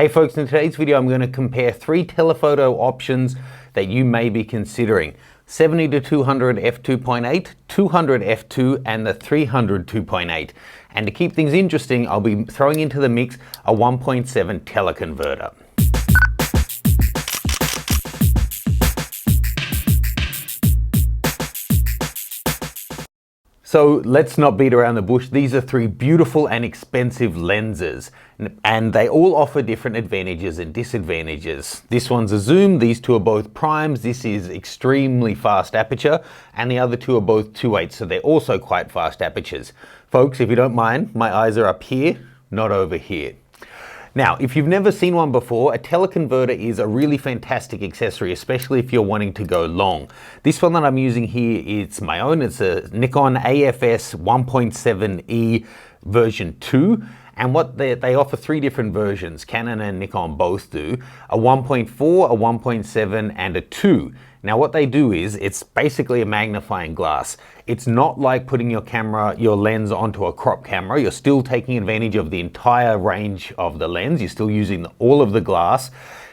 Hey folks, in today's video I'm going to compare three telephoto options that you may be considering. 70-200 f2.8, 200 f2 and the 300 2.8. And to keep things interesting, I'll be throwing into the mix a 1.7 teleconverter. So let's not beat around the bush. These are three beautiful and expensive lenses, and they all offer different advantages and disadvantages. This one's a zoom, these two are both primes, this is extremely fast aperture, and the other two are both 2.8, so they're also quite fast apertures. Folks, if you don't mind, my eyes are up here, not over here. Now, if you've never seen one before, a teleconverter is a really fantastic accessory, especially if you're wanting to go long. This one that I'm using here, it's my own. It's a Nikon AFS 1.7E version 2. And what they offer three different versions, Canon and Nikon both do, a 1.4, a 1.7 and a 2. Now what they do is, it's basically a magnifying glass. It's not like putting your lens onto a crop camera. You're still taking advantage of the entire range of the lens. You're still using all of the glass.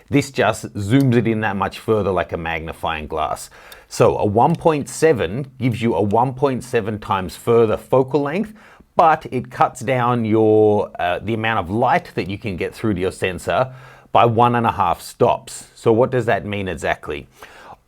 This just zooms it in that much further like a magnifying glass. So a 1.7 gives you a 1.7 times further focal length, but it cuts down the amount of light that you can get through to your sensor by 1.5 stops. So what does that mean exactly?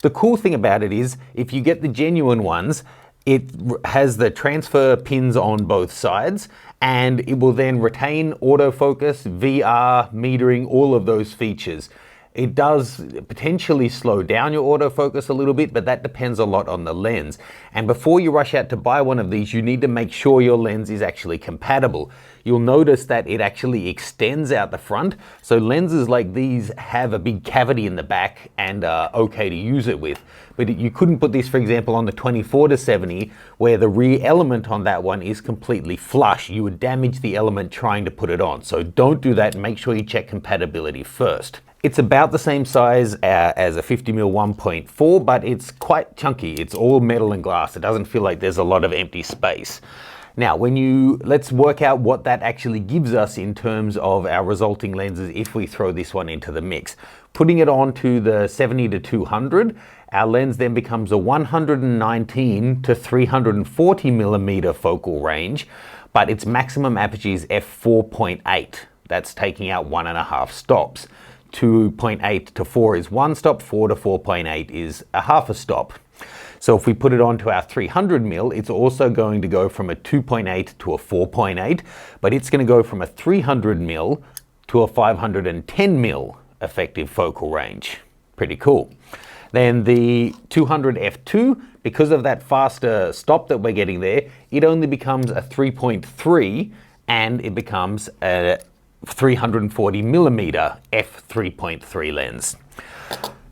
The cool thing about it is, if you get the genuine ones, it has the transfer pins on both sides, and it will then retain autofocus, VR, metering, all of those features. It does potentially slow down your autofocus a little bit, but that depends a lot on the lens. And before you rush out to buy one of these, you need to make sure your lens is actually compatible. You'll notice that it actually extends out the front. So lenses like these have a big cavity in the back and are okay to use it with. But you couldn't put this, for example, on the 24-70, where the rear element on that one is completely flush. You would damage the element trying to put it on. So don't do that, and make sure you check compatibility first. It's about the same size as a 50mm 1.4, but it's quite chunky. It's all metal and glass. It doesn't feel like there's a lot of empty space. Now, let's work out what that actually gives us in terms of our resulting lenses if we throw this one into the mix. Putting it onto the 70-200, our lens then becomes a 119 to 340 millimeter focal range, but its maximum aperture is f4.8. That's taking out 1.5 stops. 2.8 to 4 is 1 stop, 4 to 4.8 is a half a stop. So if we put it onto our 300mm, it's also going to go from a 2.8 to a 4.8, but it's going to go from a 300mm to a 510mm effective focal range. Pretty cool. Then the 200 f2, because of that faster stop that we're getting there, it only becomes a 3.3 and it becomes a 340mm f3.3 lens.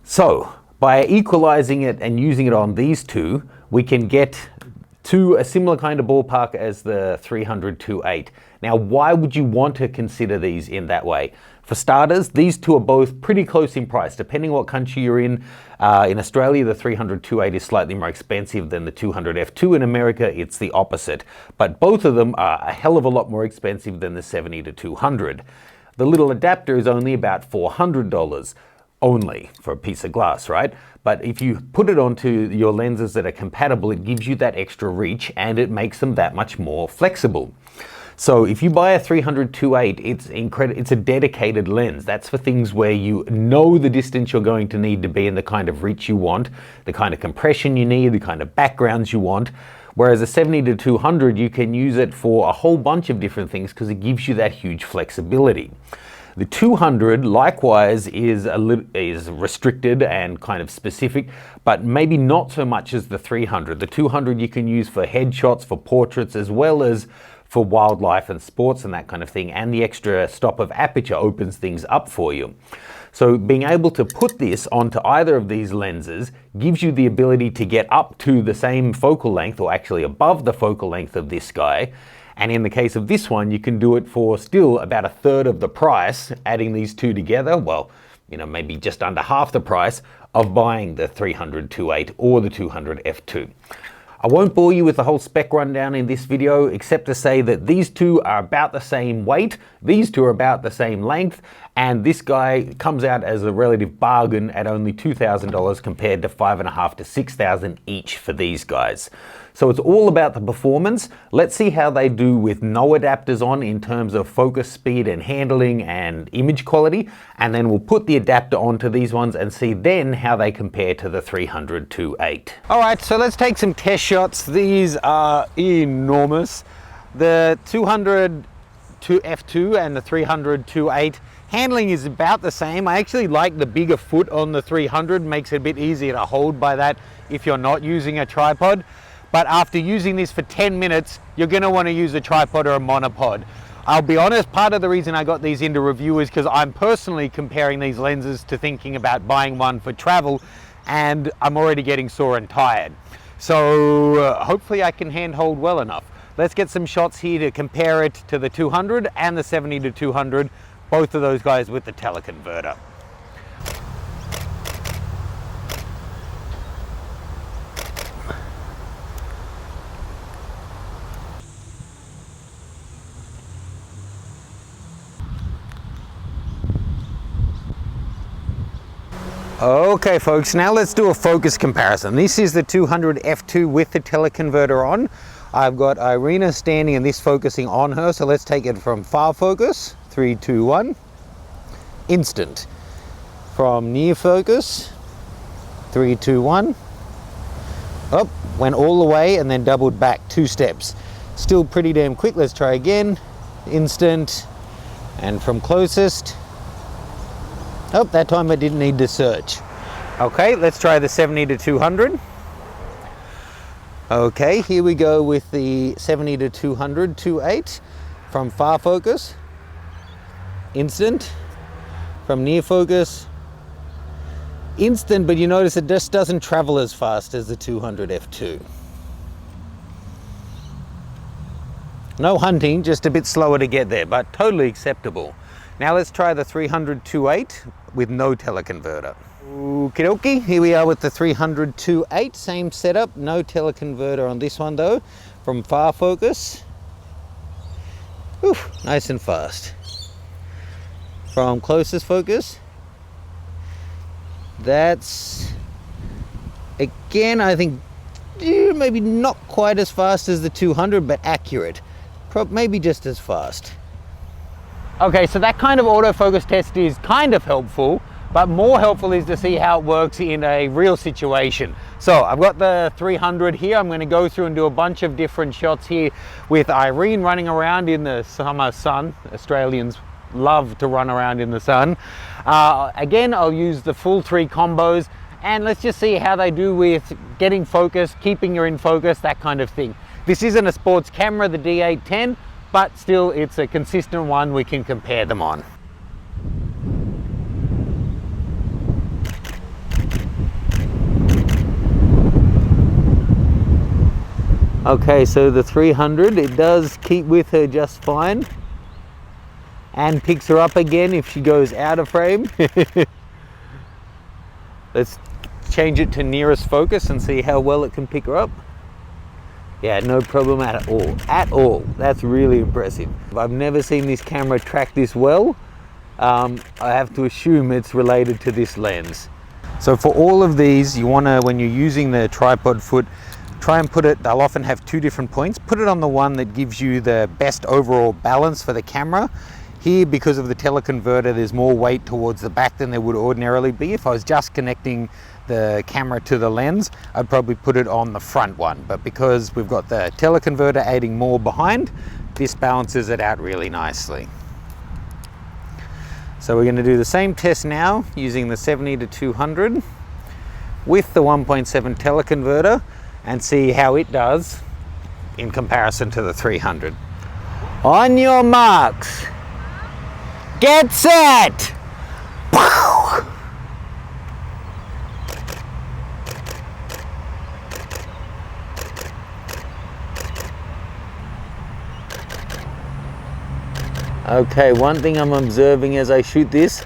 So by equalizing it and using it on these two, we can get to a similar kind of ballpark as the 300 2.8. Now, why would you want to consider these in that way? For starters, these two are both pretty close in price. Depending what country you're in Australia, the 300 2.8 is slightly more expensive than the 200 f2. In America, it's the opposite. But both of them are a hell of a lot more expensive than the 70-200. The little adapter is only about $400 only for a piece of glass, right? But if you put it onto your lenses that are compatible, it gives you that extra reach and it makes them that much more flexible. So if you buy a 300 2.8, it's a dedicated lens. That's for things where you know the distance you're going to need to be and the kind of reach you want, the kind of compression you need, the kind of backgrounds you want. Whereas a 70-200, you can use it for a whole bunch of different things because it gives you that huge flexibility. The 200 likewise is restricted and kind of specific, but maybe not so much as the 300. The 200 you can use for headshots, for portraits, as well as for wildlife and sports and that kind of thing, and the extra stop of aperture opens things up for you. So being able to put this onto either of these lenses gives you the ability to get up to the same focal length, or actually above the focal length of this guy. And in the case of this one, you can do it for still about a third of the price, adding these two together. Well, maybe just under half the price of buying the 300 2.8 or the 200 f2. I won't bore you with the whole spec rundown in this video, except to say that these two are about the same weight, these two are about the same length, And this guy comes out as a relative bargain at only $2,000 compared to $5,500 to $6,000 each for these guys. So it's all about the performance. Let's see how they do with no adapters on in terms of focus speed and handling and image quality. And then we'll put the adapter onto these ones and see then how they compare to the 300-2.8. All right, so let's take some test shots. These are enormous. The 200 f2 and the 300-2.8 handling is about the same. I actually like the bigger foot on the 300, makes it a bit easier to hold by that if you're not using a tripod. But after using this for 10 minutes, you're gonna wanna use a tripod or a monopod. I'll be honest, part of the reason I got these into review is because I'm personally comparing these lenses to thinking about buying one for travel, and I'm already getting sore and tired. So hopefully I can handhold well enough. Let's get some shots here to compare it to the 200 and the 70-200, both of those guys with the teleconverter. Okay folks, now let's do a focus comparison. This is the 200 f2 with the teleconverter on. I've got Irina standing and this focusing on her, so let's take it from far focus, 3, 2, 1, instant. From near focus, 3, 2, 1, up, went all the way and then doubled back 2 steps. Still pretty damn quick. Let's try again, instant, and from closest, oh, that time I didn't need to search. Okay, let's try the 70-200. Okay, here we go with the 70-200 2.8 from far focus, instant, from near focus, instant, but you notice it just doesn't travel as fast as the 200 f2. No hunting, just a bit slower to get there, but totally acceptable. Now let's try the 300-2.8 with no teleconverter. Okie dokie, here we are with the 300-2.8, same setup, no teleconverter on this one though. From far focus, oof, nice and fast. From closest focus, that's, again, I think maybe not quite as fast as the 200, but accurate. Maybe just as fast. Okay, so that kind of autofocus test is kind of helpful, but more helpful is to see how it works in a real situation. So I've got the 300 here. I'm going to go through and do a bunch of different shots here with Irene running around in the summer sun. Australians love to run around in the sun. Again, I'll use the full 3 combos, and let's just see how they do with getting focus, keeping you in focus, that kind of thing. This isn't a sports camera, the D810, but still it's a consistent one we can compare them on. Okay, so the 300, it does keep with her just fine and picks her up again if she goes out of frame. Let's change it to nearest focus and see how well it can pick her up. Yeah, no problem at all. At all. That's really impressive. I've never seen this camera track this well. I have to assume it's related to this lens. So for all of these, you want to, when you're using the tripod foot, try and put it, they'll often have 2 different points. Put it on the one that gives you the best overall balance for the camera. Here, because of the teleconverter, there's more weight towards the back than there would ordinarily be. If I was just connecting the camera to the lens, I'd probably put it on the front one. But because we've got the teleconverter adding more behind, this balances it out really nicely. So we're going to do the same test now using the 70-200 with the 1.7 teleconverter and see how it does in comparison to the 300. On your marks, get set! Okay, one thing I'm observing as I shoot this,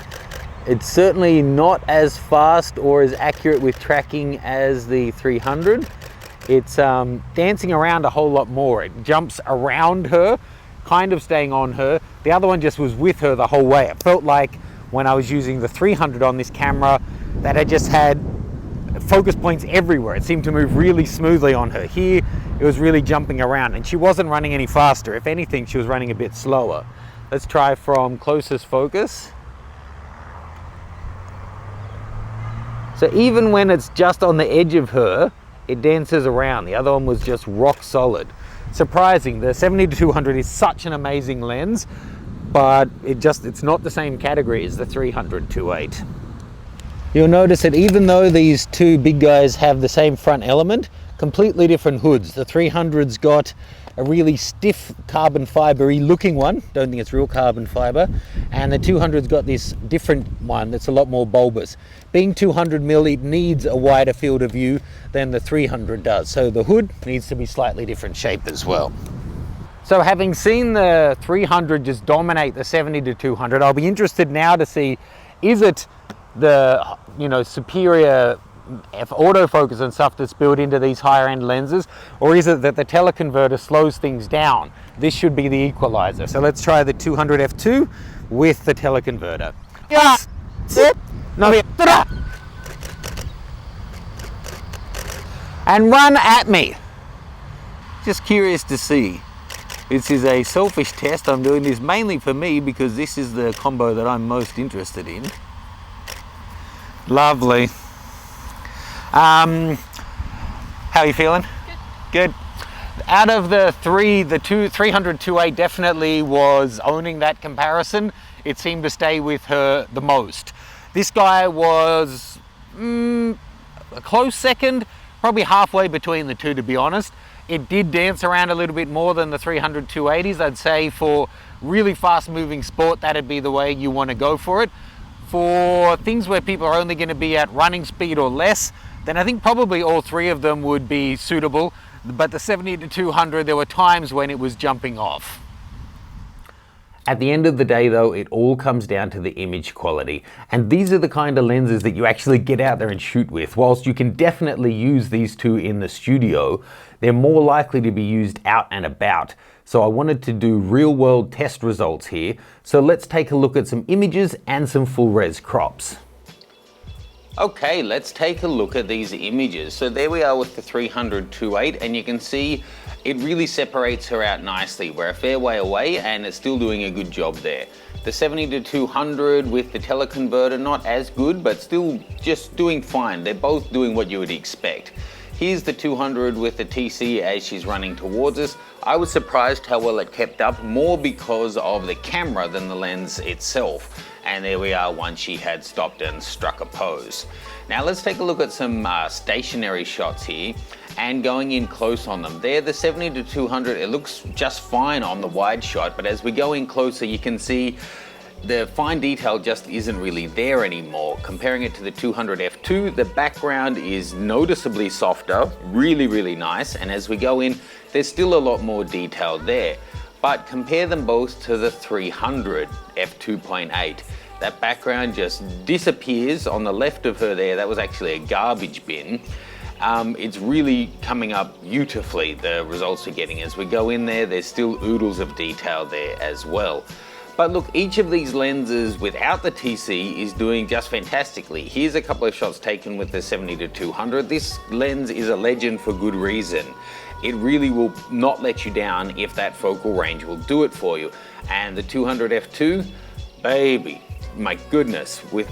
it's certainly not as fast or as accurate with tracking as the 300. It's dancing around a whole lot more. It jumps around her, kind of staying on her. The other one just was with her the whole way. It felt like when I was using the 300 on this camera, that I just had focus points everywhere. It seemed to move really smoothly on her. Here, it was really jumping around, and she wasn't running any faster. If anything, she was running a bit slower. Let's try from closest focus. So even when it's just on the edge of her, it dances around. The other one was just rock solid. Surprising, the 70-200 is such an amazing lens, but it's not the same category as the 300-2.8. You'll notice that even though these two big guys have the same front element, completely different hoods. The 300's got a really stiff carbon fiber-y looking one, don't think it's real carbon fiber, and the 200's got this different one that's a lot more bulbous. Being 200mm, it needs a wider field of view than the 300 does, so the hood needs to be slightly different shaped as well. So having seen the 300 just dominate the 70-200, I'll be interested now to see, is it the superior autofocus and stuff that's built into these higher end lenses, or is it that the teleconverter slows things down? This should be the equalizer. So let's try the 200 f2 with the teleconverter. And run at me. Just curious to see. This is a selfish test. I'm doing this mainly for me because this is the combo that I'm most interested in. Lovely. How are you feeling? Good. Out of the 300-2.8 definitely was owning that comparison. It seemed to stay with her the most. This guy was a close second, probably halfway between the two, to be honest. It did dance around a little bit more than the 300-2.80s. I'd say for really fast moving sport, that'd be the way you want to go for it. For things where people are only going to be at running speed or less, then I think probably all three of them would be suitable. But the 70-200, there were times when it was jumping off. At the end of the day though, it all comes down to the image quality. And these are the kind of lenses that you actually get out there and shoot with. Whilst you can definitely use these two in the studio, they're more likely to be used out and about. So I wanted to do real world test results here. So let's take a look at some images and some full res crops. Okay, let's take a look at these images. So there we are with the 300-2.8, and you can see it really separates her out nicely. We're a fair way away and it's still doing a good job there. The 70-200 with the teleconverter, not as good, but still just doing fine. They're both doing what you would expect. Here's the 200 with the TC as she's running towards us. I was surprised how well it kept up, more because of the camera than the lens itself. And there we are once she had stopped and struck a pose. Now let's take a look at some stationary shots here and going in close on them. There, the 70-200, it looks just fine on the wide shot, but as we go in closer, you can see the fine detail just isn't really there anymore. Comparing it to the 200 f2, the background is noticeably softer, really, really nice. And as we go in, there's still a lot more detail there. But compare them both to the 300 f2.8. That background just disappears on the left of her there. That was actually a garbage bin. It's really coming up beautifully, the results we're getting. As we go in there, there's still oodles of detail there as well. But look, each of these lenses without the TC is doing just fantastically. Here's a couple of shots taken with the 70-200. This lens is a legend for good reason. It really will not let you down if that focal range will do it for you. And the 200 f2, baby, my goodness, with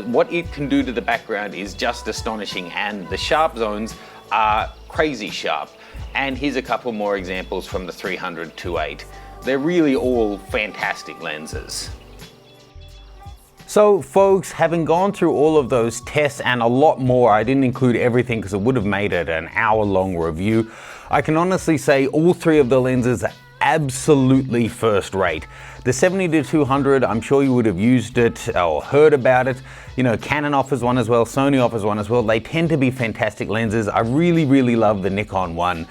what it can do to the background is just astonishing, and the sharp zones are crazy sharp. And here's a couple more examples from the 300-2.8. They're really all fantastic lenses. So folks, having gone through all of those tests and a lot more, I didn't include everything because it would have made it an hour-long review. I can honestly say all three of the lenses are absolutely first rate. The 70-200, I'm sure you would have used it or heard about it. You know, Canon offers one as well, Sony offers one as well. They tend to be fantastic lenses. I really, really love the Nikon one.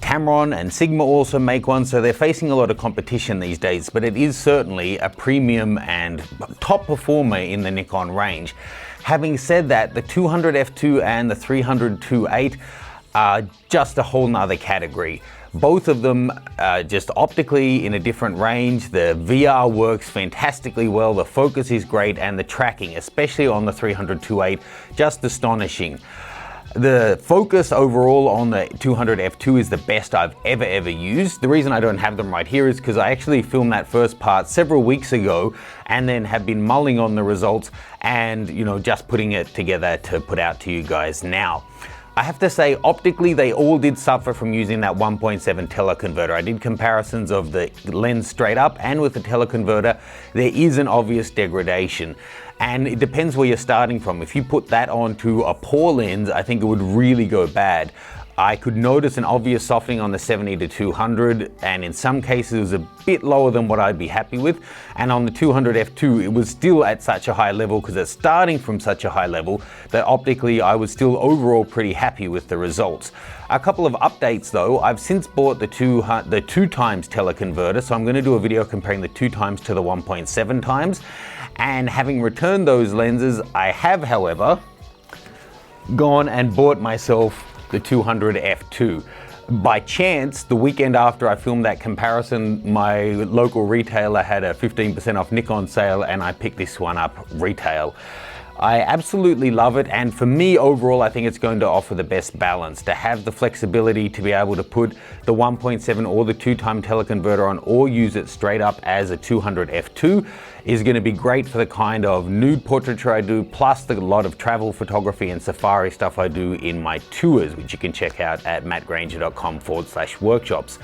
Tamron and Sigma also make one, so they're facing a lot of competition these days, but it is certainly a premium and top performer in the Nikon range. Having said that, the 200 f2 and the 300 2.8 are just a whole nother category. Both of them just optically in a different range. The VR works fantastically well, the focus is great, and the tracking, especially on the 300-2.8, just astonishing. The focus overall on the 200 f2 is the best I've ever used. The reason I don't have them right here is because I actually filmed that first part several weeks ago and then have been mulling on the results and, you know, just putting it together to put out to you guys now. I have to say, optically, they all did suffer from using that 1.7 teleconverter. I did comparisons of the lens straight up and with the teleconverter. There is an obvious degradation. And it depends where you're starting from. If you put that onto a poor lens, I think it would really go bad. I could notice an obvious softening on the 70-200, and in some cases it was a bit lower than what I'd be happy with. And on the 200 f2, it was still at such a high level because it's starting from such a high level that optically I was still overall pretty happy with the results. A couple of updates though. I've since bought the 2 times teleconverter, so I'm going to do a video comparing the 2 times to the 1.7 times. And having returned those lenses, I have, however, gone and bought myself the 200 f2. By chance, the weekend after I filmed that comparison, my local retailer had a 15% off Nikon sale and I picked this one up retail. I absolutely love it, and for me overall I think it's going to offer the best balance. To have the flexibility to be able to put the 1.7 or the 2-time teleconverter on or use it straight up as a 200 f2 is going to be great for the kind of nude portraiture I do, plus the lot of travel photography and safari stuff I do in my tours, which you can check out at mattgranger.com/workshops.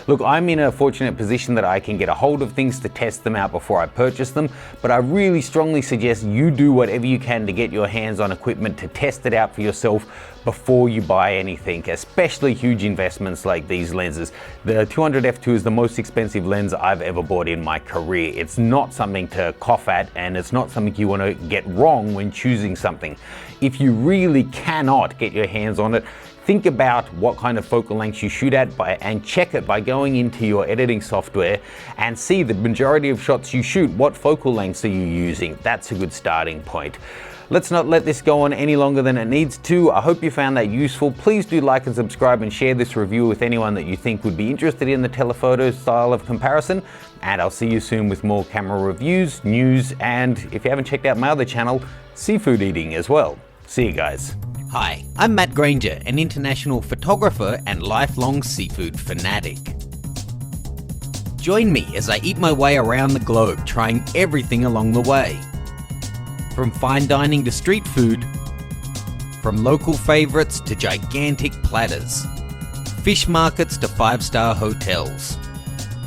Look, I'm in a fortunate position that I can get a hold of things to test them out before I purchase them, but I really strongly suggest you do whatever you can to get your hands on equipment to test it out for yourself before you buy anything, especially huge investments like these lenses. The 200 f2 is the most expensive lens I've ever bought in my career. It's not something to cough at, and it's not something you want to get wrong when choosing something. If you really cannot get your hands on it, think about what kind of focal lengths you shoot at and check it by going into your editing software and see the majority of shots you shoot, what focal lengths are you using. That's a good starting point. Let's not let this go on any longer than it needs to. I hope you found that useful. Please do like and subscribe and share this review with anyone that you think would be interested in the telephoto style of comparison. And I'll see you soon with more camera reviews, news, and if you haven't checked out my other channel, seafood eating as well. See you guys. Hi, I'm Matt Granger, an international photographer and lifelong seafood fanatic. Join me as I eat my way around the globe, trying everything along the way. From fine dining to street food, from local favorites to gigantic platters, fish markets to 5-star hotels.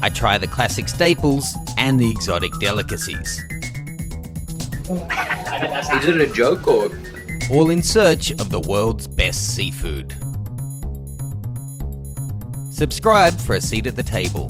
I try the classic staples and the exotic delicacies. Is it a joke or? All in search of the world's best seafood. Subscribe for a seat at the table.